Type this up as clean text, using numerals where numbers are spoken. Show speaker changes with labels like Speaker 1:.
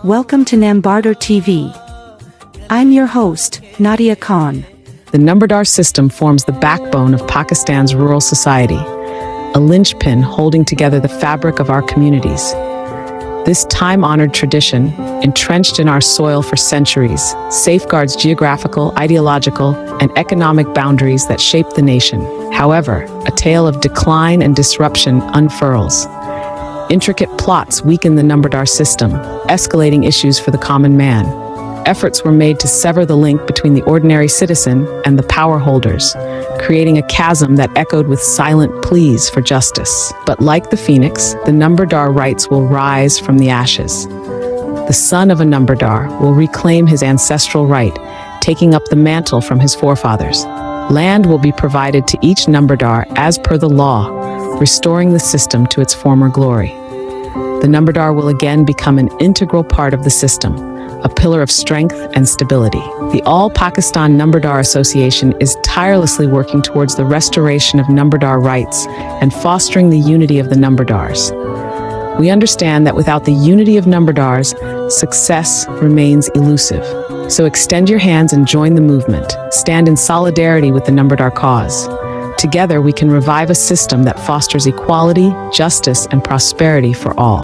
Speaker 1: Welcome to Lambardar TV. I'm your host, Nadia Khan.
Speaker 2: The Lambardar system forms the backbone of Pakistan's rural society, a linchpin holding together the fabric of our communities. This time-honored tradition, entrenched in our soil for centuries, safeguards geographical, ideological, and economic boundaries that shape the nation. However, a tale of decline and disruption unfurls. Intricate plots weaken the Lambardar system, escalating issues for the common man. Efforts were made to sever the link between the ordinary citizen and the power holders, creating a chasm that echoed with silent pleas for justice. But like the phoenix, the Lambardar rights will rise from the ashes. The son of a Lambardar will reclaim his ancestral right, taking up the mantle from his forefathers. Land will be provided to each Lambardar as per the law, restoring the system to its former glory. The Lambardar will again become an integral part of the system, a pillar of strength and stability. The All Pakistan Lambardar Association is tirelessly working towards the restoration of Lambardar rights and fostering the unity of the Lambardars. We understand that without the unity of Lambardars, success remains elusive. So extend your hands and join the movement. Stand in solidarity with the Lambardar cause. Together, we can revive a system that fosters equality, justice, and prosperity for all.